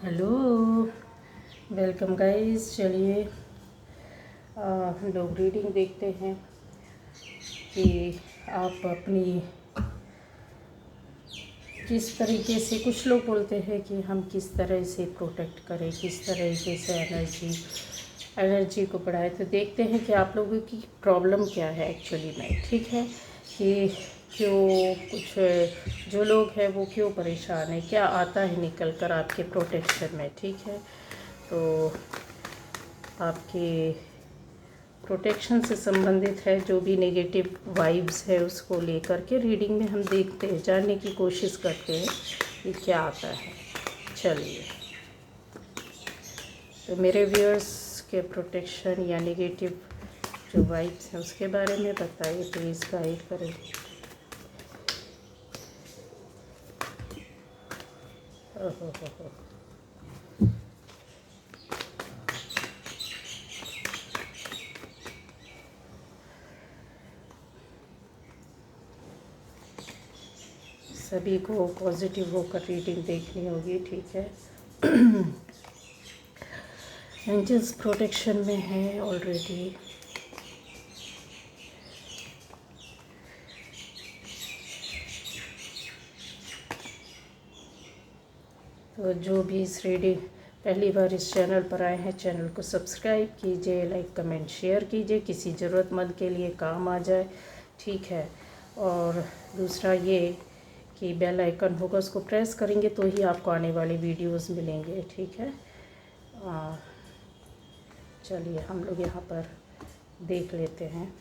Hello, welcome guys. चलिए हम लोग रीडिंग देखते हैं कि आप अपनी किस तरीके से, कुछ लोग बोलते हैं कि हम किस तरह से प्रोटेक्ट करें, किस तरीके से एनर्जी को बढ़ाए। तो देखते हैं कि आप लोगों की प्रॉब्लम क्या है एक्चुअली में। ठीक है कि क्यों कुछ जो लोग हैं वो क्यों परेशान है, क्या आता है निकल कर आपके प्रोटेक्शन में। ठीक है, तो आपके प्रोटेक्शन से संबंधित है जो भी नेगेटिव वाइब्स है उसको लेकर के रीडिंग में हम देखते हैं, जानने की कोशिश करते हैं कि क्या आता है। चलिए, तो मेरे व्यूअर्स के प्रोटेक्शन या नेगेटिव जो वाइब्स हैं उसके बारे में बताइए, प्लीज़ गाइड करें। ओहो, सभी को पॉजिटिव होकर रीडिंग देखनी होगी। ठीक है, एंजल्स प्रोटेक्शन में है ऑलरेडी। तो जो भी इस रीडिंग पहली बार इस चैनल पर आए हैं, चैनल को सब्सक्राइब कीजिए, लाइक कमेंट शेयर कीजिए, किसी ज़रूरतमंद के लिए काम आ जाए। ठीक है, और दूसरा ये कि बेल आइकन होगा, उसको प्रेस करेंगे तो ही आपको आने वाले वीडियोस मिलेंगे। ठीक है, चलिए हम लोग यहाँ पर देख लेते हैं।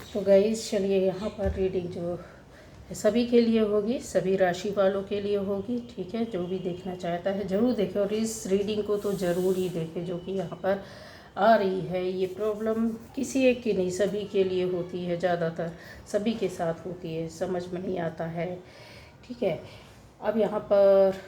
तो गाइस चलिए, यहाँ पर रीडिंग जो है सभी के लिए होगी, सभी राशि वालों के लिए होगी। ठीक है, जो भी देखना चाहता है ज़रूर देखे, और इस रीडिंग को तो ज़रूर ही देखे जो कि यहाँ पर आ रही है। ये प्रॉब्लम किसी एक की नहीं, सभी के लिए होती है, ज़्यादातर सभी के साथ होती है, समझ में नहीं आता है। ठीक है, अब यहाँ पर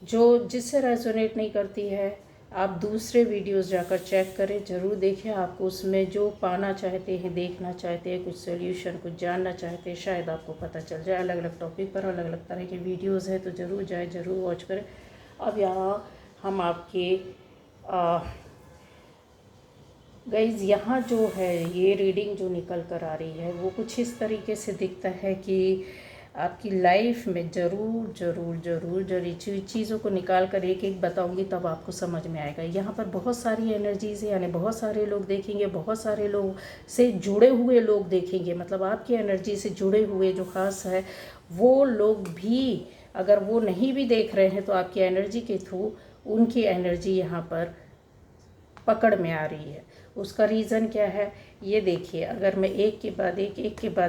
जो जिससे रेजोनेट नहीं करती है, आप दूसरे वीडियोस जाकर चेक करें, ज़रूर देखें। आपको उसमें जो पाना चाहते हैं, देखना चाहते हैं, कुछ सोल्यूशन, कुछ जानना चाहते हैं, शायद आपको पता चल जाए। अलग अलग टॉपिक पर अलग अलग तरह के वीडियोस हैं, तो ज़रूर जाए, ज़रूर वॉच करें। अब यहाँ हम आपके गाइज़ यहाँ जो है ये रीडिंग जो निकल कर आ रही है वो कुछ इस तरीके से दिखता है कि आपकी लाइफ में ज़रूर ज़रूर ज़रूर ज़रूर चीज़ों को निकाल कर एक एक बताऊंगी, तब आपको समझ में आएगा। यहाँ पर बहुत सारी एनर्जीज है, यानी बहुत सारे लोग देखेंगे, बहुत सारे लोग से जुड़े हुए लोग देखेंगे, मतलब आपकी एनर्जी से जुड़े हुए जो खास है वो लोग भी, अगर वो नहीं भी देख रहे हैं तो आपकी एनर्जी के थ्रू उनकी एनर्जी यहाँ पर पकड़ में आ रही है। उसका रीज़न क्या है ये देखिए, अगर मैं एक के बाद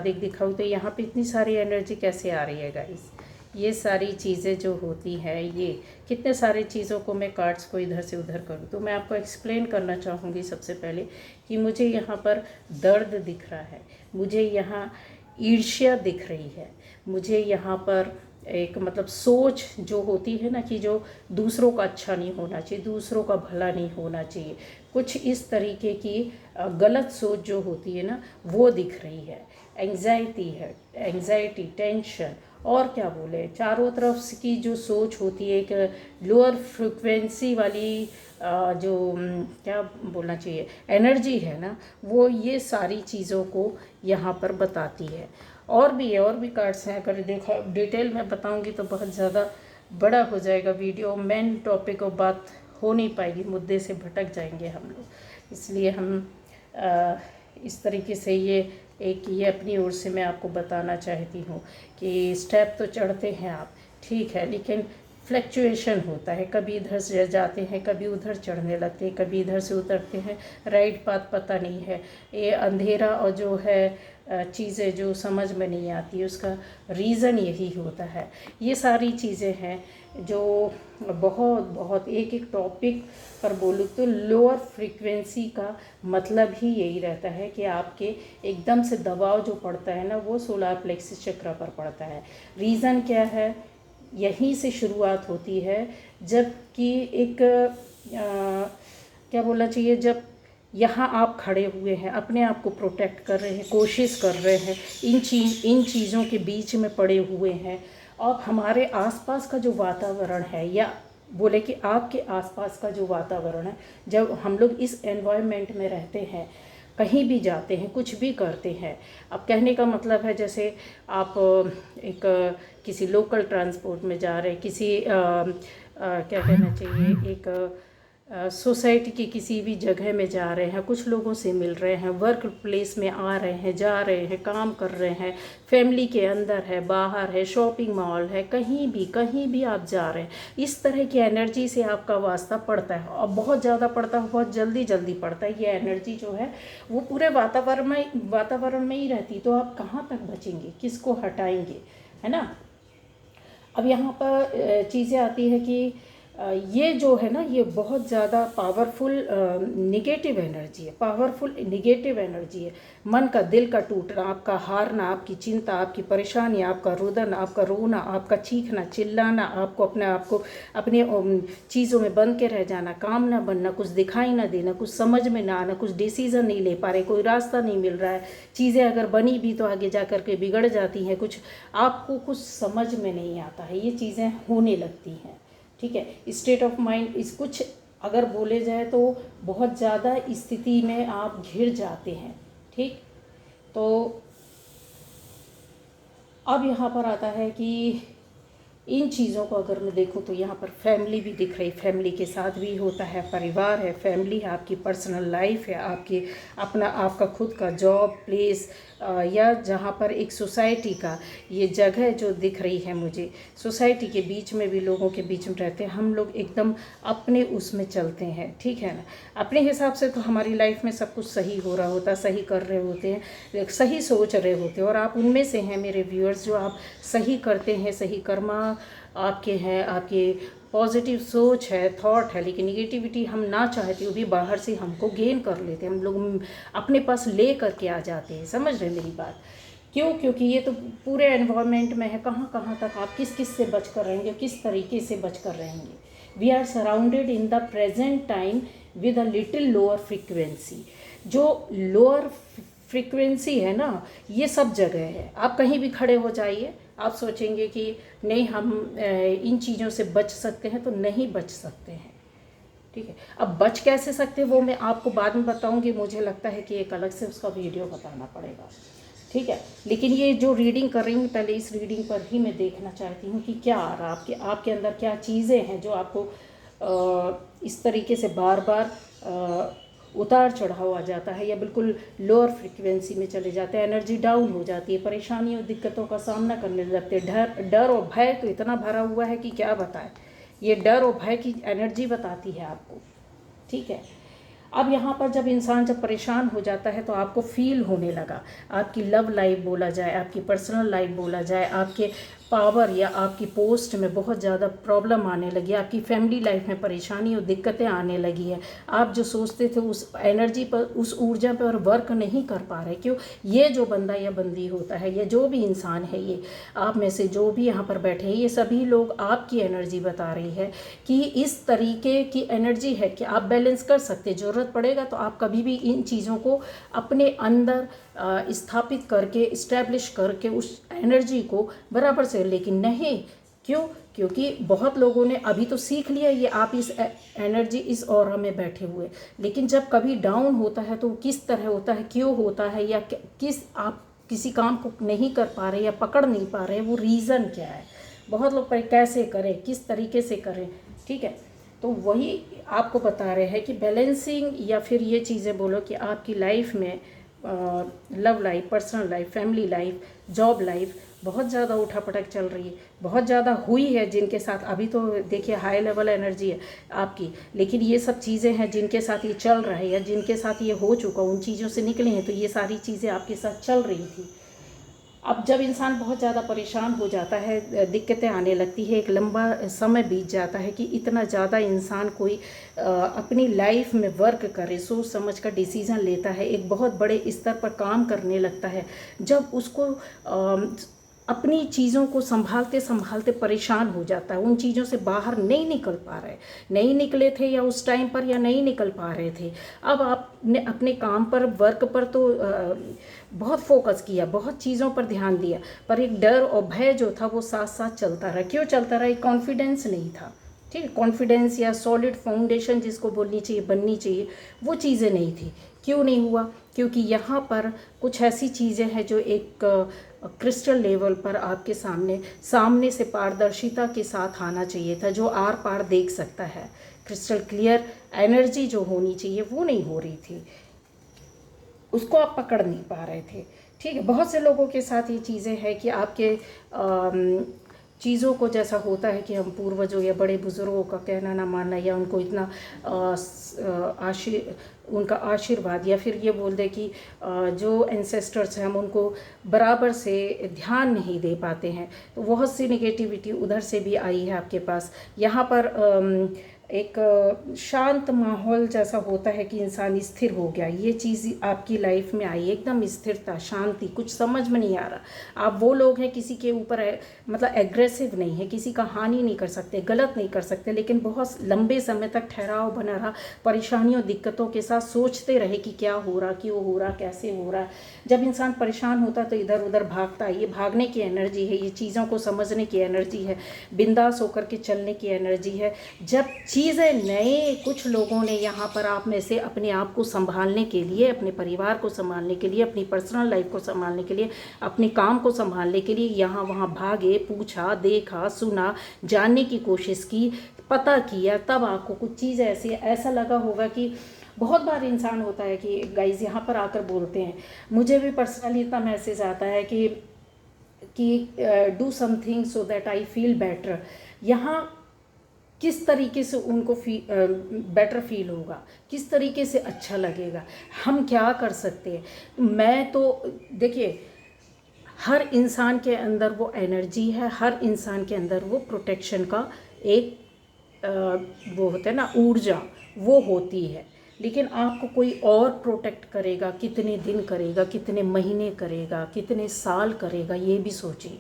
एक दिखाऊं तो यहाँ पे इतनी सारी एनर्जी कैसे आ रही है गाइस। ये सारी चीज़ें जो होती हैं, ये कितने सारी चीज़ों को मैं कार्ड्स को इधर से उधर करूँ, तो मैं आपको एक्सप्लेन करना चाहूँगी सबसे पहले कि मुझे यहाँ पर दर्द दिख रहा है, मुझे यहाँ ईर्ष्या दिख रही है, मुझे यहाँ पर एक मतलब सोच जो होती है ना कि जो दूसरों का अच्छा नहीं होना चाहिए, दूसरों का भला नहीं होना चाहिए, कुछ इस तरीके की गलत सोच जो होती है ना वो दिख रही है। एंग्जाइटी है, एंग्जाइटी, टेंशन, और क्या बोले, चारों तरफ की जो सोच होती है, एक लोअर फ्रिक्वेंसी वाली जो क्या बोलना चाहिए, एनर्जी है ना, वो ये सारी चीज़ों को यहाँ पर बताती है। और भी है, और भी कार्ड्स हैं, अगर देखो डिटेल में बताऊंगी तो बहुत ज़्यादा बड़ा हो जाएगा वीडियो, मेन टॉपिक और बात हो नहीं पाएगी, मुद्दे से भटक जाएंगे हम लोग। इसलिए हम इस तरीके से ये अपनी ओर से मैं आपको बताना चाहती हूँ कि स्टेप तो चढ़ते हैं आप, ठीक है, लेकिन फ्लक्चुएशन होता है, कभी इधर से जाते हैं, कभी उधर चढ़ने लगते हैं, कभी इधर से उतरते हैं, राइट पाथ पता नहीं है। ये अंधेरा और जो है चीज़ें जो समझ में नहीं आती, उसका रीज़न यही होता है। ये सारी चीज़ें हैं जो बहुत बहुत एक एक टॉपिक पर बोलूँ तो लोअर फ्रीक्वेंसी का मतलब ही यही रहता है कि आपके एकदम से दबाव जो पड़ता है ना, वो सोलार प्लेक्सिस चक्र पर पड़ता है। रीज़न क्या है, यहीं से शुरुआत होती है, जबकि एक क्या बोलना चाहिए, जब यहाँ आप खड़े हुए हैं, अपने आप को प्रोटेक्ट कर रहे हैं, कोशिश कर रहे हैं, इन चीज़ों के बीच में पड़े हुए हैं, और हमारे आसपास का जो वातावरण है, या बोले कि आपके आसपास का जो वातावरण है, जब हम लोग इस एनवायरनमेंट में रहते हैं, कहीं भी जाते हैं, कुछ भी करते हैं, अब कहने का मतलब है जैसे आप एक किसी लोकल ट्रांसपोर्ट में जा रहे हैं, किसी क्या कहना चाहिए, एक सोसाइटी की किसी भी जगह में जा रहे हैं, कुछ लोगों से मिल रहे हैं, वर्क प्लेस में आ रहे हैं, जा रहे हैं, काम कर रहे हैं, फैमिली के अंदर है, बाहर है, शॉपिंग मॉल है, कहीं भी आप जा रहे हैं, इस तरह की एनर्जी से आपका वास्ता पड़ता है, और बहुत ज़्यादा पड़ता है, बहुत जल्दी पड़ता है। ये एनर्जी जो है वो पूरे वातावरण में ही रहती, तो आप कहाँ तक बचेंगे, किसको हटाएंगे, है ना। अब यहाँ पर चीज़ें आती है कि ये जो है ना, ये बहुत ज़्यादा पावरफुल निगेटिव एनर्जी है, मन का, दिल का टूटना, आपका हारना, आपकी चिंता, आपकी परेशानी, आपका रुदन, आपका रोना, आपका चीखना चिल्लाना, आपको अपने आप को अपने चीज़ों में बंद के रह जाना, काम ना बनना, कुछ दिखाई ना देना, कुछ समझ में ना आना, कुछ डिसीज़न नहीं ले पा रहे, कोई रास्ता नहीं मिल रहा है, चीज़ें अगर बनी भी तो आगे जा कर के बिगड़ जाती हैं, कुछ आपको कुछ समझ में नहीं आता है, ये चीज़ें होने लगती हैं, ठीक है। स्टेट ऑफ माइंड इस कुछ अगर बोले जाए तो बहुत ज़्यादा स्थिति में आप घिर जाते हैं, ठीक। तो अब यहाँ पर आता है कि इन चीज़ों को अगर मैं देखूँ तो यहाँ पर फैमिली भी दिख रही, फैमिली के साथ भी होता है, परिवार है, फैमिली है, आपकी पर्सनल लाइफ है, आपका खुद का जॉब प्लेस, या जहाँ पर एक सोसाइटी का ये जगह जो दिख रही है मुझे, सोसाइटी के बीच में भी लोगों के बीच में रहते हैं हम लोग, एकदम अपने उसमें चलते हैं, ठीक है ना। अपने हिसाब से तो हमारी लाइफ में सब कुछ सही हो रहा होता, सही कर रहे होते हैं, सही सोच रहे होते हैं, और आप उनमें से हैं मेरे व्यूअर्स जो आप सही करते हैं, सही कर्मा आपके हैं, आपके पॉजिटिव सोच है, थॉट है, लेकिन निगेटिविटी हम ना चाहते हुए भी बाहर से हमको गेन कर लेते हैं, हम लोग अपने पास ले करके आ जाते हैं। समझ रहे मेरी बात, क्यों? क्योंकि ये तो पूरे एनवायरनमेंट में है, कहाँ तक आप किस से बच कर रहेंगे, किस तरीके से बच कर रहेंगे। We are surrounded in the present time with a little lower frequency. जो लोअर फ्रीक्वेंसी है ना, ये सब जगह है, आप कहीं भी खड़े हो जाइए, आप सोचेंगे कि नहीं हम इन चीज़ों से बच सकते हैं, तो नहीं बच सकते हैं, ठीक है। अब बच कैसे सकते हैं वो मैं आपको बाद में बताऊंगी, मुझे लगता है कि एक अलग से उसका वीडियो बताना पड़ेगा, ठीक है। लेकिन ये जो रीडिंग कर रही हूँ, पहले इस रीडिंग पर ही मैं देखना चाहती हूँ कि क्या आ रहा है आपके अंदर, क्या चीज़ें हैं जो आपको इस तरीके से बार बार उतार चढ़ाव आ जाता है, या बिल्कुल लोअर फ्रीक्वेंसी में चले जाते हैं, एनर्जी डाउन हो जाती है, परेशानियों दिक्कतों का सामना करने लगते हैं, डर और भय तो इतना भरा हुआ है कि क्या बताएं। ये डर और भय की एनर्जी बताती है आपको, ठीक है। अब यहाँ पर जब परेशान हो जाता है तो आपको फील होने लगा, आपकी लव लाइफ बोला जाए, आपकी पर्सनल लाइफ बोला जाए, आपके पावर या आपकी पोस्ट में बहुत ज़्यादा प्रॉब्लम आने लगी, आपकी फैमिली लाइफ में परेशानी और दिक्कतें आने लगी है, आप जो सोचते थे उस एनर्जी पर, उस ऊर्जा पर वर्क नहीं कर पा रहे। क्यों? ये जो बंदा या बंदी होता है, ये जो भी इंसान है, ये आप में से जो भी यहाँ पर बैठे हैं, ये सभी लोग आपकी एनर्जी बता रही है कि इस तरीके की एनर्जी है कि आप बैलेंस कर सकते, ज़रूरत पड़ेगा तो आप कभी भी इन चीज़ों को अपने अंदर स्थापित करके इस्टेब्लिश करके उस एनर्जी को बराबर से, लेकिन नहीं, क्यों? क्योंकि बहुत लोगों ने अभी तो सीख लिया ये आप इस एनर्जी इस ऑरा में बैठे हुए, लेकिन जब कभी डाउन होता है तो किस तरह होता है, क्यों होता है, या किस आप किसी काम को नहीं कर पा रहे या पकड़ नहीं पा रहे, वो रीज़न क्या है, बहुत लोग कैसे करें, किस तरीके से करें, ठीक है। तो वही आपको बता रहे हैं कि बैलेंसिंग, या फिर ये चीज़ें बोलो कि आपकी लाइफ में love life, personal life, family life, job life बहुत ज़्यादा उठापटक चल रही है, बहुत ज़्यादा हुई है जिनके साथ। अभी तो देखिए हाई लेवल एनर्जी है आपकी, लेकिन ये सब चीज़ें हैं जिनके साथ ये चल रहा है या जिनके साथ ये हो चुका, उन चीज़ों से निकले हैं, तो ये सारी चीज़ें आपके साथ चल रही थी। अब जब इंसान बहुत ज़्यादा परेशान हो जाता है, दिक्कतें आने लगती है, एक लंबा समय बीत जाता है कि इतना ज़्यादा इंसान कोई अपनी लाइफ में वर्क करे, सोच समझ कर डिसीज़न लेता है, एक बहुत बड़े स्तर पर काम करने लगता है, जब उसको अपनी चीज़ों को संभालते संभालते परेशान हो जाता है, उन चीज़ों से बाहर नहीं निकल पा रहे, नहीं निकले थे या उस टाइम पर, या नहीं निकल पा रहे थे। अब आपने अपने काम पर, वर्क पर तो बहुत फोकस किया, बहुत चीज़ों पर ध्यान दिया, पर एक डर और भय जो था वो साथ साथ चलता रहा। क्यों चलता रहा? एक कॉन्फिडेंस नहीं था, ठीक है, कॉन्फिडेंस या सॉलिड फाउंडेशन जिसको बोलनी चाहिए, बननी चाहिए, वो चीज़ें नहीं थी। क्यों नहीं हुआ? क्योंकि यहाँ पर कुछ ऐसी चीज़ें हैं जो एक क्रिस्टल लेवल पर आपके सामने से पारदर्शिता के साथ आना चाहिए था, जो आर पार देख सकता है। क्रिस्टल क्लियर एनर्जी जो होनी चाहिए वो नहीं हो रही थी, उसको आप पकड़ नहीं पा रहे थे, ठीक है। बहुत से लोगों के साथ ये चीज़ें हैं कि आपके चीज़ों को जैसा होता है कि हम पूर्वजों या बड़े बुज़ुर्गों का कहना ना मानना, या उनको इतना उनका आशीर्वाद, या फिर ये बोल दे कि जो एंसेस्टर्स हैं हम उनको बराबर से ध्यान नहीं दे पाते हैं, तो बहुत सी नेगेटिविटी उधर से भी आई है आपके पास। यहाँ पर एक शांत माहौल जैसा होता है कि इंसान स्थिर हो गया, ये चीज़ आपकी लाइफ में आई, एकदम स्थिरता, शांति, कुछ समझ में नहीं आ रहा। आप वो लोग हैं किसी के ऊपर मतलब एग्रेसिव नहीं है, किसी का हानि नहीं कर सकते, गलत नहीं कर सकते, लेकिन बहुत लंबे समय तक ठहराव बना रहा, परेशानियों दिक्कतों के साथ सोचते रहे कि क्या हो रहा, क्यों हो रहा, कैसे हो रहा। जब इंसान परेशान होता है तो इधर उधर भागता है, ये भागने की एनर्जी है, ये चीज़ों को समझने की एनर्जी है, बिंदास होकर के चलने की एनर्जी है। जब चीज़ें नए कुछ लोगों ने यहाँ पर आप में से अपने आप को संभालने के लिए, अपने परिवार को संभालने के लिए, अपनी पर्सनल लाइफ को संभालने के लिए, अपने काम को संभालने के लिए यहाँ वहाँ भागे, पूछा, देखा, सुना, जानने की कोशिश की, पता किया, तब आपको कुछ चीज़ ऐसा लगा होगा कि बहुत बार इंसान होता है कि गाइज यहाँ पर आकर बोलते हैं, मुझे भी पर्सनली इतना मैसेज आता है कि do something so that I feel better. यहाँ किस तरीके से उनको बेटर फील होगा, किस तरीके से अच्छा लगेगा, हम क्या कर सकते हैं। मैं तो देखिए, हर इंसान के अंदर वो एनर्जी है, हर इंसान के अंदर वो प्रोटेक्शन का एक वो होता है ना, ऊर्जा, वो होती है। लेकिन आपको कोई और प्रोटेक्ट करेगा, कितने दिन करेगा, कितने महीने करेगा, कितने साल करेगा, ये भी सोचिए,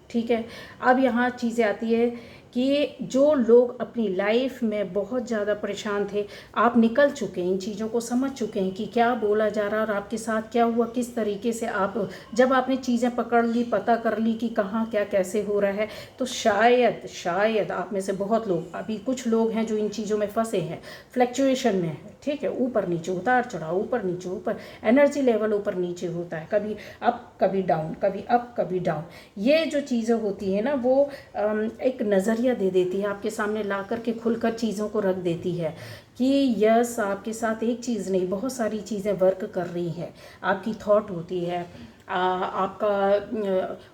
ठीक है। अब यहाँ चीज़ें आती है कि जो लोग अपनी लाइफ में बहुत ज़्यादा परेशान थे, आप निकल चुके हैं, इन चीज़ों को समझ चुके हैं कि क्या बोला जा रहा और आपके साथ क्या हुआ, किस तरीके से आप, जब आपने चीज़ें पकड़ ली, पता कर ली कि कहाँ क्या कैसे हो रहा है, तो शायद आप में से बहुत लोग, अभी कुछ लोग हैं जो इन चीज़ों में फंसे हैं, फ्लक्चुएशन में है, ठीक है, ऊपर नीचे, उतार चढ़ाव, ऊपर नीचे, ऊपर एनर्जी लेवल ऊपर नीचे होता है, कभी अप कभी डाउन, कभी अप कभी डाउन। ये जो चीज़ें होती है ना, वो एक नज़रिया दे देती है आपके सामने, ला कर के खुलकर चीज़ों को रख देती है कि यस, आपके साथ एक चीज़ नहीं, बहुत सारी चीज़ें वर्क कर रही हैं। आपकी थॉट होती है, आपका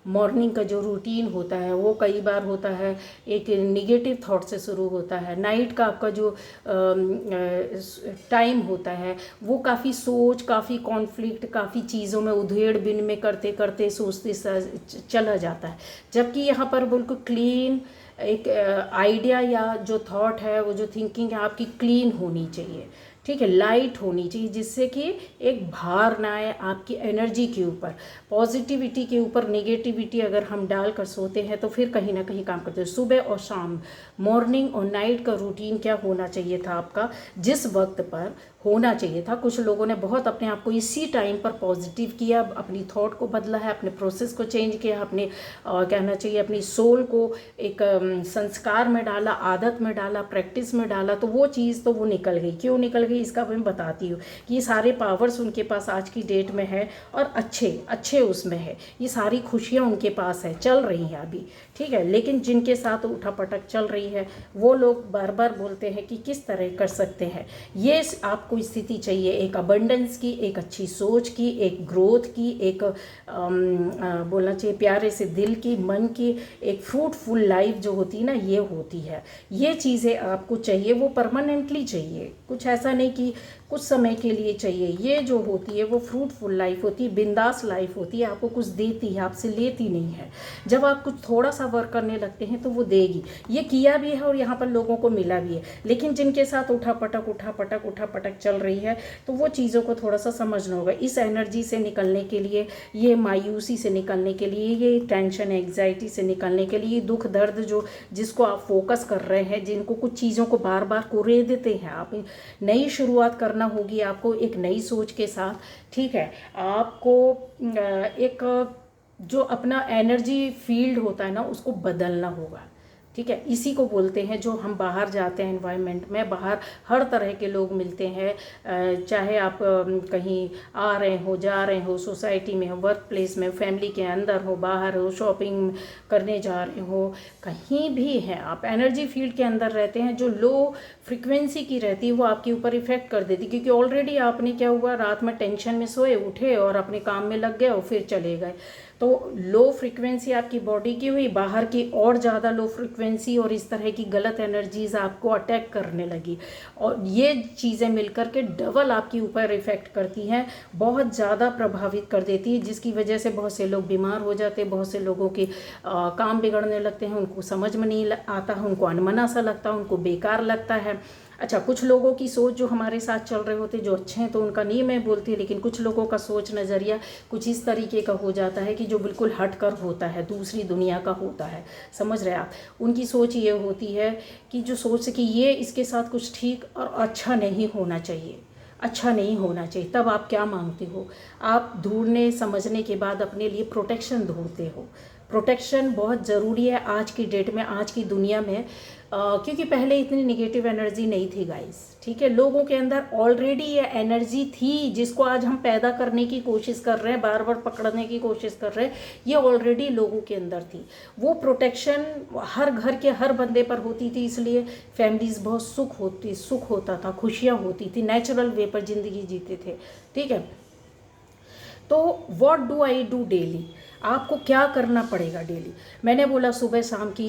मॉर्निंग का जो रूटीन होता है वो कई बार होता है एक नेगेटिव थॉट से शुरू होता है। नाइट का आपका जो टाइम होता है वो काफ़ी सोच, काफ़ी कॉन्फ्लिक्ट, काफ़ी चीज़ों में उधेड़ बिन में करते करते सोचते चला जाता है। जबकि यहाँ पर बिल्कुल क्लीन एक आइडिया या जो थॉट है, वो जो थिंकिंग है आपकी क्लीन होनी चाहिए, ठीक है, लाइट होनी चाहिए, जिससे कि एक भार ना आए आपकी एनर्जी के ऊपर, पॉजिटिविटी के ऊपर नेगेटिविटी अगर हम डाल कर सोते हैं तो फिर कहीं ना कहीं काम करते हैं। सुबह और शाम, मॉर्निंग और नाइट का रूटीन क्या होना चाहिए था आपका, जिस वक्त पर होना चाहिए था। कुछ लोगों ने बहुत अपने आप को इसी टाइम पर पॉजिटिव किया, अपनी थॉट को बदला है, अपने प्रोसेस को चेंज किया, अपने कहना चाहिए अपनी सोल को एक संस्कार में डाला, आदत में डाला, प्रैक्टिस में डाला, तो वो चीज़ तो वो निकल गई। क्यों निकल गई इसका मैं बताती हूँ कि ये सारे पावर्स उनके पास आज की डेट में है और अच्छे अच्छे उसमें है, ये सारी खुशियाँ उनके पास है, चल रही हैं अभी, ठीक है। लेकिन जिनके साथ उठापटक चल रही है वो लोग बार बार बोलते हैं कि किस तरह कर सकते हैं। ये आपको स्थिति चाहिए एक अबंडेंस की, एक अच्छी सोच की, एक ग्रोथ की, एक बोलना चाहिए प्यारे से दिल की, मन की, एक फ्रूटफुल लाइफ जो होती है ना, ये होती है। ये चीज़ें आपको चाहिए, वो परमानेंटली चाहिए, कुछ ऐसा नहीं कि कुछ समय के लिए चाहिए। ये जो होती है वो फ्रूटफुल लाइफ होती है, बिंदास लाइफ होती है, आपको कुछ देती है, आपसे लेती नहीं है। जब आप कुछ थोड़ा सा वर्क करने लगते हैं तो वो देगी। ये किया भी है और यहाँ पर लोगों को मिला भी है। लेकिन जिनके साथ उठापटक चल रही है तो वो चीज़ों को थोड़ा सा समझना होगा। इस एनर्जी से निकलने के लिए, ये मायूसी से निकलने के लिए, ये टेंशन एग्जाइटी से निकलने के लिए, दुख दर्द जो जिसको आप फोकस कर रहे हैं, जिनको कुछ चीज़ों को बार बार कुरे देते हैं, आप नई शुरुआत करना होगी आपको एक नई सोच के साथ, ठीक है। आपको एक जो अपना एनर्जी फील्ड होता है ना उसको बदलना होगा, ठीक है। इसी को बोलते हैं, जो हम बाहर जाते हैं एनवायरनमेंट में, बाहर हर तरह के लोग मिलते हैं, चाहे आप कहीं आ रहे हो, जा रहे हो, सोसाइटी में हो, वर्क प्लेस में, फैमिली के अंदर हो, बाहर हो, शॉपिंग करने जा रहे हो, कहीं भी हैं आप, एनर्जी फील्ड के अंदर रहते हैं। जो लो फ्रिक्वेंसी की रहती है वो आपके ऊपर इफेक्ट कर देती, क्योंकि ऑलरेडी आपने क्या हुआ, रात में टेंशन में सोए, उठे और अपने काम में लग गए और फिर चले गए। तो लो फ्रिक्वेंसी आपकी बॉडी की हुई, बाहर की और ज़्यादा लो फ्रिक्वेंसी और इस तरह की गलत एनर्जीज आपको अटैक करने लगी, और ये चीज़ें मिलकर के डबल आपके ऊपर इफ़ेक्ट करती हैं, बहुत ज़्यादा प्रभावित कर देती है, जिसकी वजह से बहुत से लोग बीमार हो जाते हैं, बहुत से लोगों के काम बिगड़ने लगते हैं, उनको समझ में नहीं आता है, उनको अनमना सा लगता है, उनको बेकार लगता है। अच्छा, कुछ लोगों की सोच जो हमारे साथ चल रहे होते जो अच्छे हैं तो उनका नहीं मैं बोलती, लेकिन कुछ लोगों का सोच नज़रिया कुछ इस तरीके का हो जाता है कि जो बिल्कुल हटकर होता है, दूसरी दुनिया का होता है, समझ रहे आप। उनकी सोच ये होती है कि जो सोच कि ये इसके साथ कुछ ठीक और अच्छा नहीं होना चाहिए, अच्छा नहीं होना चाहिए। तब आप क्या मांगते हो, आप ढूंढने समझने के बाद अपने लिए प्रोटेक्शन ढूंढते हो। प्रोटेक्शन बहुत ज़रूरी है आज की डेट में, आज की दुनिया में, क्योंकि पहले इतनी निगेटिव एनर्जी नहीं थी गाइस, ठीक है। लोगों के अंदर ऑलरेडी ये एनर्जी थी जिसको आज हम पैदा करने की कोशिश कर रहे हैं, बार बार पकड़ने की कोशिश कर रहे हैं, ये ऑलरेडी लोगों के अंदर थी। वो प्रोटेक्शन हर घर के हर बंदे पर होती थी, इसलिए फैमिलीज बहुत सुख होता था, खुशियाँ होती थी, नेचुरल वे पर ज़िंदगी जीते थे, ठीक है। तो what do I do daily, आपको क्या करना पड़ेगा डेली। मैंने बोला सुबह शाम की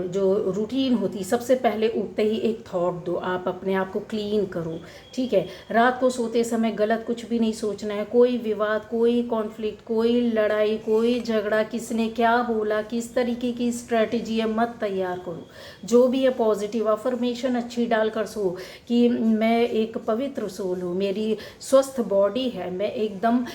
जो रूटीन होती, सबसे पहले उठते ही एक थॉट दो, आप अपने आप को क्लीन करो, ठीक है। रात को सोते समय गलत कुछ भी नहीं सोचना है, कोई विवाद, कोई कॉन्फ्लिक्ट, कोई लड़ाई, कोई झगड़ा, किसने क्या बोला, किस तरीके की स्ट्रेटजी है, मत तैयार करो। जो भी है पॉजिटिव अफर्मेशन अच्छी डालकर सो कि मैं एक पवित्र सोल हूँ, मेरी स्वस्थ बॉडी है, मैं एकदम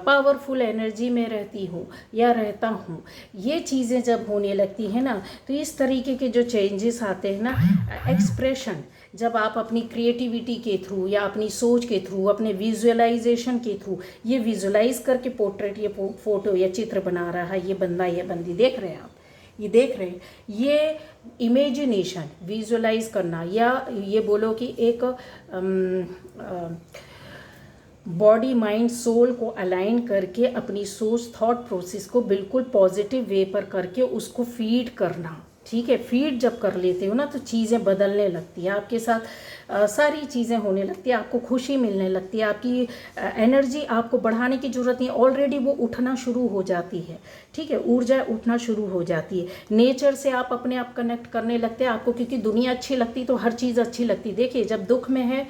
पावरफुल एनर्जी में रहती हूँ या रहता हूँ। ये चीज़ें जब होने लगती हैं ना तो इस तरीके के जो चेंजेस आते हैं ना, एक्सप्रेशन, जब आप अपनी क्रिएटिविटी के थ्रू या अपनी सोच के थ्रू, अपने विजुअलाइजेशन के थ्रू ये विजुअलाइज करके पोर्ट्रेट, ये फोटो या चित्र बना रहा है ये बंदा, ये बंदी, देख रहे हैं आप, ये देख रहे हैं, ये इमेजिनेशन विजुअलाइज करना, या ये बोलो कि एक बॉडी माइंड सोल को अलाइन करके अपनी सोच थॉट प्रोसेस को बिल्कुल पॉजिटिव वे पर करके उसको फीड करना, ठीक है। फीड जब कर लेते हो ना तो चीज़ें बदलने लगती है आपके साथ, सारी चीज़ें होने लगती है, आपको खुशी मिलने लगती है, आपकी एनर्जी आपको बढ़ाने की ज़रूरत नहीं, ऑलरेडी वो उठना शुरू हो जाती है, ठीक है। ऊर्जा उठना शुरू हो जाती है, नेचर से आप अपने आप कनेक्ट करने लगते हैं आपको, क्योंकि दुनिया अच्छी लगती तो हर चीज़ अच्छी लगती। देखिए जब दुख में है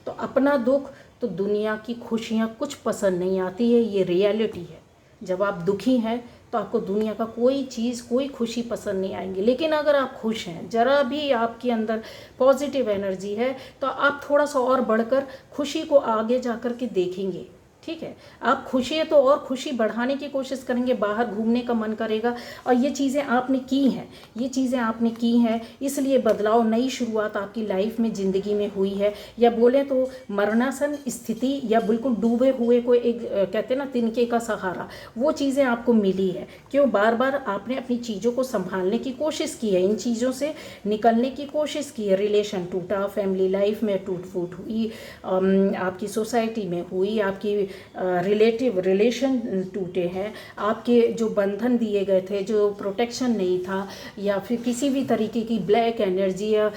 तो अपना दुख, तो दुनिया की खुशियाँ कुछ पसंद नहीं आती है, ये रियलिटी है। जब आप दुखी हैं तो आपको दुनिया का कोई चीज़, कोई खुशी पसंद नहीं आएंगी। लेकिन अगर आप खुश हैं, ज़रा भी आपके अंदर पॉजिटिव एनर्जी है, तो आप थोड़ा सा और बढ़कर खुशी को आगे जा कर के देखेंगे, ठीक है। आप खुशी है तो और खुशी बढ़ाने की कोशिश करेंगे, बाहर घूमने का मन करेगा। और ये चीज़ें आपने की हैं, ये चीज़ें आपने की हैं, इसलिए बदलाव, नई शुरुआत आपकी लाइफ में, ज़िंदगी में हुई है। या बोलें तो मरणासन स्थिति या बिल्कुल डूबे हुए को एक कहते हैं ना तिनके का सहारा, वो चीज़ें आपको मिली है। क्यों? बार बार आपने अपनी चीज़ों को संभालने की कोशिश की है, इन चीज़ों से निकलने की कोशिश की है। रिलेशन टूटा, फैमिली लाइफ में टूट फूट हुई, आपकी सोसाइटी में हुई, आपकी रिलेटिव रिलेशन टूटे हैं, आपके जो बंधन दिए गए थे, जो प्रोटेक्शन नहीं था, या फिर किसी भी तरीके की ब्लैक एनर्जी या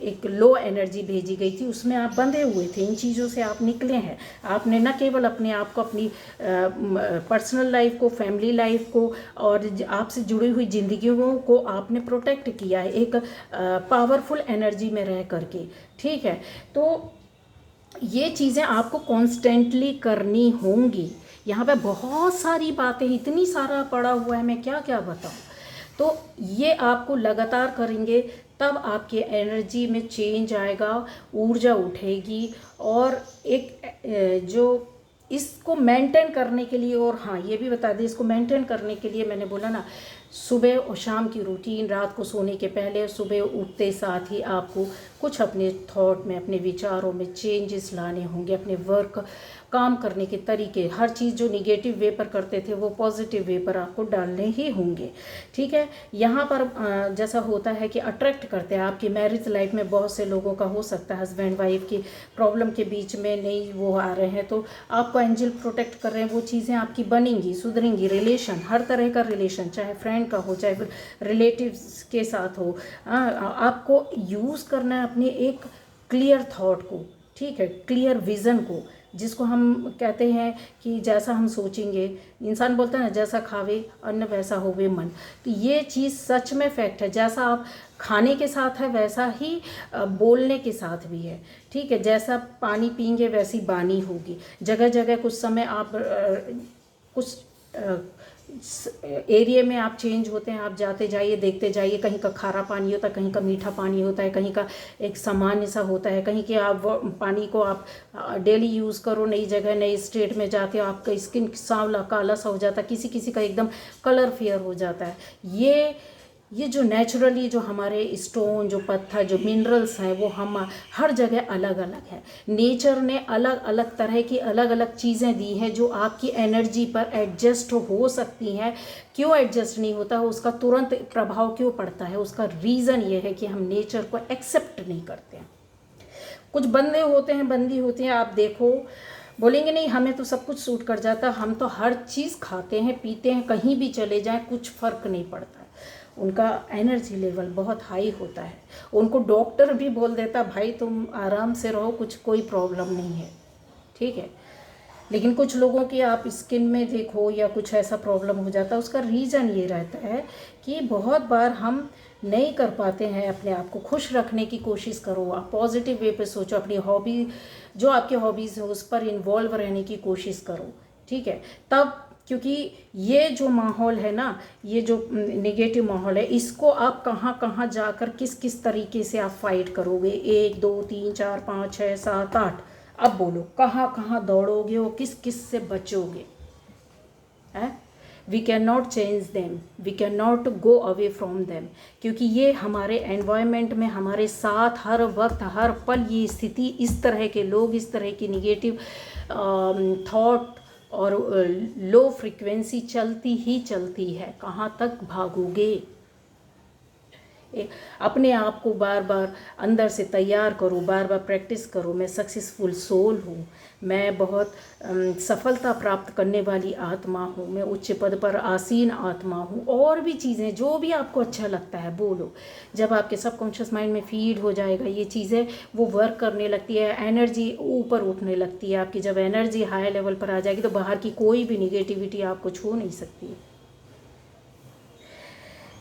एक लो एनर्जी भेजी गई थी, उसमें आप बंधे हुए थे। इन चीज़ों से आप निकले हैं। आपने न केवल अपने आप को, अपनी पर्सनल लाइफ को, फैमिली लाइफ को और आपसे जुड़ी हुई ज़िंदगियों को आपने प्रोटेक्ट किया है एक पावरफुल एनर्जी में रह करके, ठीक है। तो ये चीज़ें आपको कॉन्स्टेंटली करनी होंगी। यहाँ पे बहुत सारी बातें, इतनी सारा पड़ा हुआ है, मैं क्या क्या बताऊँ। तो ये आपको लगातार करेंगे, तब आपके एनर्जी में चेंज आएगा, ऊर्जा उठेगी। और एक जो इसको मेंटेन करने के लिए, और हाँ ये भी बता दें, इसको मेंटेन करने के लिए मैंने बोला ना, सुबह और शाम की रूटीन, रात को सोने के पहले, सुबह उठते साथ ही आपको कुछ अपने थॉट में, अपने विचारों में चेंजेस लाने होंगे। अपने वर्क, काम करने के तरीके, हर चीज़ जो निगेटिव वे पर करते थे वो पॉजिटिव वे पर आपको डालने ही होंगे, ठीक है। यहाँ पर जैसा होता है कि अट्रैक्ट करते हैं, आपकी मैरिज लाइफ में बहुत से लोगों का हो सकता है हस्बैंड वाइफ की प्रॉब्लम के बीच में नहीं वो आ रहे हैं, तो आपको एंजल प्रोटेक्ट कर रहे हैं, वो चीज़ें आपकी बनेंगी, सुधरेंगी। रिलेशन, हर तरह का रिलेशन, चाहे फ्रेंड का हो, चाहे फिर रिलेटिव्स के साथ हो, आपको यूज़ करना है अपने एक क्लियर थॉट को, ठीक है, क्लियर विज़न को, जिसको हम कहते हैं कि जैसा हम सोचेंगे, इंसान बोलता है ना, जैसा खावे अन्न वैसा होवे मन। तो ये चीज़ सच में फैक्ट है। जैसा आप खाने के साथ है वैसा ही बोलने के साथ भी है, ठीक है। जैसा पानी पीएंगे वैसी वाणी होगी। जगह जगह कुछ समय आप कुछ एरिया में आप चेंज होते हैं, आप जाते जाइए, देखते जाइए, कहीं का खारा पानी होता है, कहीं का मीठा पानी होता है, कहीं का एक सामान्य सा होता है, कहीं के आप पानी को आप डेली यूज़ करो, नई जगह नई स्टेट में जाते हो, आपका स्किन सांवला काला सा हो जाता है, किसी किसी का एकदम कलर फेयर हो जाता है। ये जो नेचुरली जो हमारे स्टोन, जो पत्थर, जो मिनरल्स हैं, वो हम हर जगह अलग अलग है। नेचर ने अलग अलग तरह की अलग अलग चीज़ें दी हैं जो आपकी एनर्जी पर एडजस्ट हो सकती हैं। क्यों एडजस्ट नहीं होता, उसका तुरंत प्रभाव क्यों पड़ता है? उसका रीज़न ये है कि हम नेचर को एक्सेप्ट नहीं करते हैं। कुछ बंदे होते हैं, बंदी होती हैं, आप देखो, बोलेंगे नहीं हमें तो सब कुछ सूट कर जाता, हम तो हर चीज़ खाते हैं, पीते हैं, कहीं भी चले जाएं कुछ फ़र्क नहीं पड़ता। उनका एनर्जी लेवल बहुत हाई होता है। उनको डॉक्टर भी बोल देता भाई तुम आराम से रहो, कुछ कोई प्रॉब्लम नहीं है, ठीक है। लेकिन कुछ लोगों की आप स्किन में देखो या कुछ ऐसा प्रॉब्लम हो जाता है, उसका रीज़न ये रहता है कि बहुत बार हम नहीं कर पाते हैं। अपने आप को खुश रखने की कोशिश करो, आप पॉजिटिव वे पे सोचो, अपनी हॉबी, जो आपकी हॉबीज़ है उस पर इन्वॉल्व रहने की कोशिश करो, ठीक है। तब, क्योंकि ये जो माहौल है ना, ये जो नेगेटिव माहौल है, इसको आप कहाँ कहाँ जाकर किस किस तरीके से आप फाइट करोगे। 1 2 3 4 5 6 7 8, अब बोलो कहाँ कहाँ दौड़ोगे और किस किस से बचोगे, है। We can not change them, we can not go away from them, क्योंकि ये हमारे एनवायरनमेंट में हमारे साथ हर वक्त हर पल ये स्थिति, इस तरह के लोग, इस तरह की निगेटिव थॉट और लो फ्रीक्वेंसी चलती ही चलती है। कहाँ तक भागोगे? अपने आप को बार बार अंदर से तैयार करो, बार बार प्रैक्टिस करो। मैं सक्सेसफुल सोल हूँ, मैं बहुत सफलता प्राप्त करने वाली आत्मा हूँ, मैं उच्च पद पर आसीन आत्मा हूँ। और भी चीज़ें जो भी आपको अच्छा लगता है बोलो। जब आपके सबकॉन्शियस माइंड में फीड हो जाएगा ये चीज़ें, वो वर्क करने लगती है, एनर्जी ऊपर उठने लगती है आपकी। जब एनर्जी हाई लेवल पर आ जाएगी तो बाहर की कोई भी निगेटिविटी आपको छू नहीं सकती,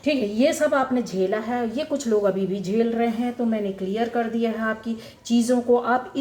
ठीक है। ये सब आपने झेला है, ये कुछ लोग अभी भी झेल रहे हैं, तो मैंने क्लियर कर दिया है आपकी चीज़ों को। आप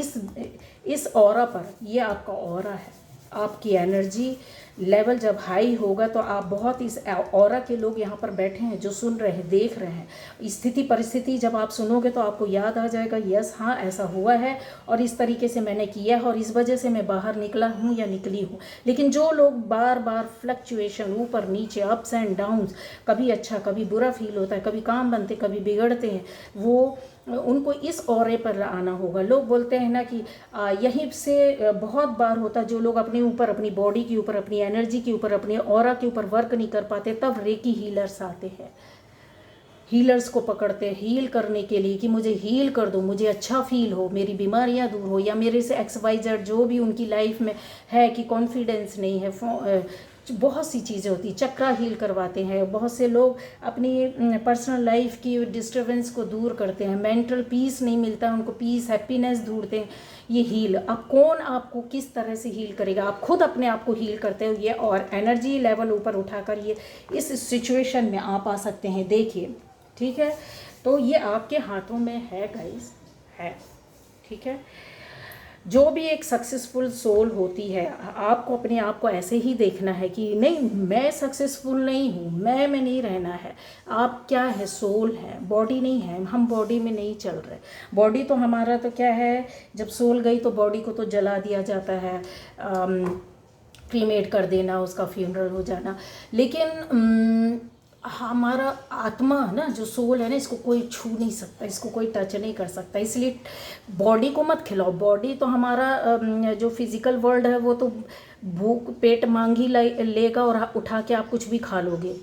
इस ऑरा पर, ये आपका ऑरा है, आपकी एनर्जी लेवल जब हाई होगा तो आप बहुत इस ऑरा के लोग यहाँ पर बैठे हैं जो सुन रहे हैं, देख रहे हैं, स्थिति परिस्थिति जब आप सुनोगे तो आपको याद आ जाएगा, यस हाँ ऐसा हुआ है और इस तरीके से मैंने किया है और इस वजह से मैं बाहर निकला हूँ या निकली हूँ। लेकिन जो लोग बार बार फ्लक्चुएशन, ऊपर नीचे, अप्स एंड डाउन्स, कभी अच्छा कभी बुरा फील होता है, कभी काम बनते कभी बिगड़ते हैं, वो उनको इस ऑरे पर आना होगा। लोग बोलते हैं ना कि यहीं से बहुत बार होता है, जो लोग अपने ऊपर, अपनी बॉडी के ऊपर, अपनी एनर्जी के ऊपर, अपने ऑरा के ऊपर वर्क नहीं कर पाते, तब रेकी हीलर्स आते हैं, हीलर्स को पकड़ते हैं हील करने के लिए कि मुझे हील कर दो, मुझे अच्छा फील हो, मेरी बीमारियां दूर हो, या मेरे से XYZ जो भी उनकी लाइफ में है कि कॉन्फिडेंस नहीं है, बहुत सी चीज़ें होती, चक्रा हील करवाते हैं। बहुत से लोग अपनी पर्सनल लाइफ की डिस्टर्बेंस को दूर करते हैं, मेंटल पीस नहीं मिलता है उनको, पीस हैप्पीनेस ढूंढते हैं, ये हील। अब कौन आपको किस तरह से हील करेगा? आप खुद अपने आप को हील करते हो ये, और एनर्जी लेवल ऊपर उठाकर ये इस सिचुएशन में आप आ सकते हैं। देखिए ठीक है, तो ये आपके हाथों में है गाइस, है ठीक है। जो भी एक सक्सेसफुल सोल होती है, आपको अपने आप को ऐसे ही देखना है कि नहीं मैं सक्सेसफुल नहीं हूँ, मैं में नहीं रहना है। आप क्या है? सोल है, बॉडी नहीं है। हम बॉडी में नहीं चल रहे। बॉडी तो हमारा तो क्या है, जब सोल गई तो बॉडी को तो जला दिया जाता है, क्रीमेट कर देना, उसका फ्यूनरल हो जाना। लेकिन हमारा आत्मा ना, जो सोल है ना, इसको कोई छू नहीं सकता, इसको कोई टच नहीं कर सकता। इसलिए बॉडी को मत खिलाओ। बॉडी तो हमारा जो फिजिकल वर्ल्ड है वो तो भूख पेट मांग ही लेगा और उठा के आप कुछ भी खा लोगे।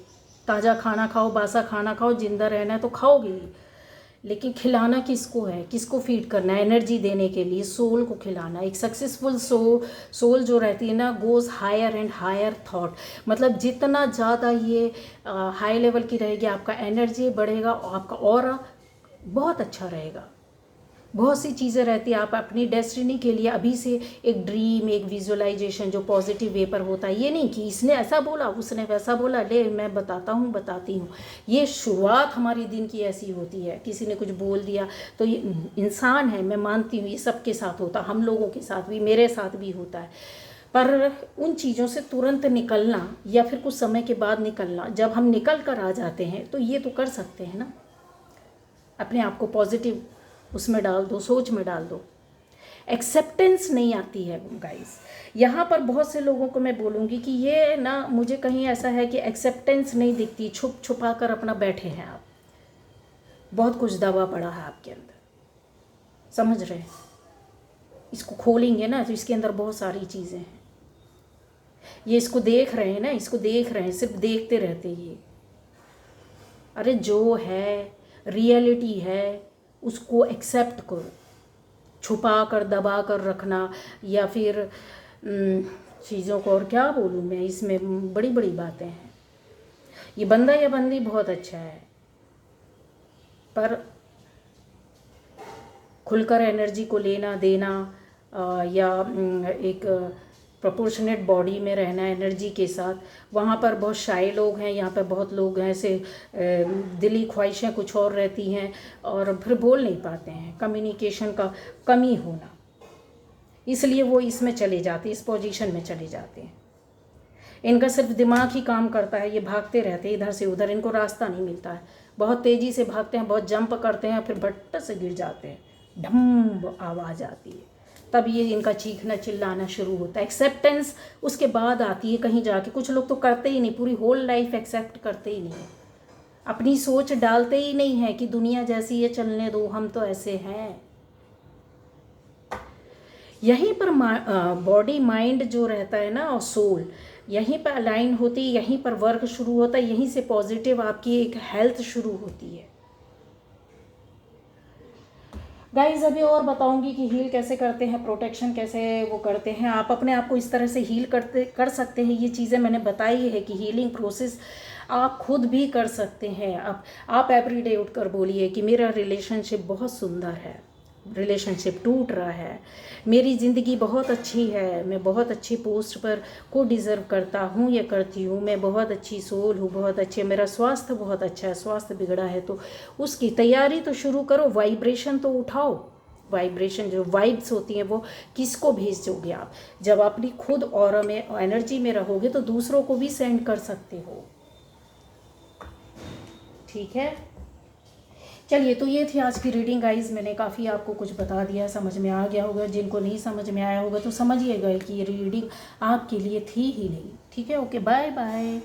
ताज़ा खाना खाओ, बासा खाना खाओ, जिंदा रहना है तो खाओगे ही। लेकिन खिलाना किसको है? किसको फीड करना है? एनर्जी देने के लिए सोल को खिलाना। एक सक्सेसफुल सोल जो रहती है ना, goes higher and higher thought, मतलब जितना ज़्यादा ये हाई लेवल की रहेगी, आपका एनर्जी बढ़ेगा और आपका ऑरा बहुत अच्छा रहेगा। बहुत सी चीज़ें रहती है, आप अपनी डेस्टिनी के लिए अभी से एक ड्रीम, एक विजुअलाइजेशन जो पॉजिटिव वे पर होता है। ये नहीं कि इसने ऐसा बोला, उसने वैसा बोला, ले मैं बताता हूँ, बताती हूँ। ये शुरुआत हमारी दिन की ऐसी होती है, किसी ने कुछ बोल दिया तो ये इंसान है, मैं मानती हूँ ये सबके साथ होता, हम लोगों के साथ भी, मेरे साथ भी होता है। पर उन चीज़ों से तुरंत निकलना या फिर कुछ समय के बाद निकलना, जब हम निकल कर आ जाते हैं तो ये तो कर सकते हैं ना, अपने आप को पॉजिटिव उसमें डाल दो, सोच में डाल दो। एक्सेप्टेंस नहीं आती है गाइस। यहाँ पर बहुत से लोगों को मैं बोलूँगी कि ये ना, मुझे कहीं ऐसा है कि एक्सेप्टेंस नहीं दिखती, छुप छुपा कर अपना बैठे हैं आप, बहुत कुछ दबा पड़ा है आपके अंदर, समझ रहे हैं? इसको खोलेंगे ना तो इसके अंदर बहुत सारी चीज़ें हैं। ये इसको देख रहे हैं ना, इसको देख रहे हैं, सिर्फ देखते रहते ये। अरे जो है रियलिटी है उसको एक्सेप्ट करो। छुपा कर दबा कर रखना या फिर चीज़ों को, और क्या बोलूँ मैं, इसमें बड़ी बड़ी बातें हैं। ये बंदा या बंदी बहुत अच्छा है, पर खुलकर एनर्जी को लेना देना या एक प्रोपोर्शनेट बॉडी में रहना एनर्जी के साथ। वहाँ पर बहुत शाय लोग हैं, यहाँ पर बहुत लोग हैं ऐसे दिली ख्वाहिशें कुछ और रहती हैं और फिर बोल नहीं पाते हैं, कम्युनिकेशन का कमी होना, इसलिए वो इसमें चले जाते हैं, इस पोजीशन में चले जाते हैं। इनका सिर्फ दिमाग ही काम करता है, ये भागते रहते हैं इधर से उधर, इनको रास्ता नहीं मिलता है। बहुत तेज़ी से भागते हैं, बहुत जंप करते हैं, फिर बट्ट से गिर जाते हैं, ढम आवाज़ आती है, तब ये इनका चीखना चिल्लाना शुरू होता है। एक्सेप्टेंस उसके बाद आती है कहीं जाके। कुछ लोग तो करते ही नहीं, पूरी होल लाइफ एक्सेप्ट करते ही नहीं, अपनी सोच डालते ही नहीं है कि दुनिया जैसी है चलने दो, हम तो ऐसे हैं। यहीं पर बॉडी माइंड जो रहता है ना और सोल, यहीं पर अलाइन होती है, यहीं पर वर्क शुरू होता है, यहीं से पॉजिटिव आपकी एक हेल्थ शुरू होती है। गाइज अभी और बताऊंगी कि हील कैसे करते हैं, प्रोटेक्शन कैसे वो करते हैं। आप अपने आप को इस तरह से हील कर सकते हैं। ये चीज़ें मैंने बताई है कि हीलिंग प्रोसेस आप खुद भी कर सकते हैं। आप एवरीडे उठकर बोलिए कि मेरा रिलेशनशिप बहुत सुंदर है, रिलेशनशिप टूट रहा है, मेरी ज़िंदगी बहुत अच्छी है, मैं बहुत अच्छी पोस्ट पर को डिज़र्व करता हूँ या करती हूँ, मैं बहुत अच्छी सोल हूँ, बहुत अच्छे, मेरा स्वास्थ्य बहुत अच्छा है, स्वास्थ्य बिगड़ा है तो उसकी तैयारी तो शुरू करो, वाइब्रेशन तो उठाओ। वाइब्रेशन जो वाइब्स होती हैं वो किसको भेजोगे आप। जब अपनी खुद ऑरा में एनर्जी में रहोगे तो दूसरों को भी सेंड कर सकते हो। ठीक है, चलिए, तो ये थी आज की रीडिंग गाइज। मैंने काफ़ी आपको कुछ बता दिया, समझ में आ गया होगा। जिनको नहीं समझ में आया होगा तो समझिएगा कि ये रीडिंग आपके लिए थी ही नहीं। ठीक है, ओके, बाय बाय।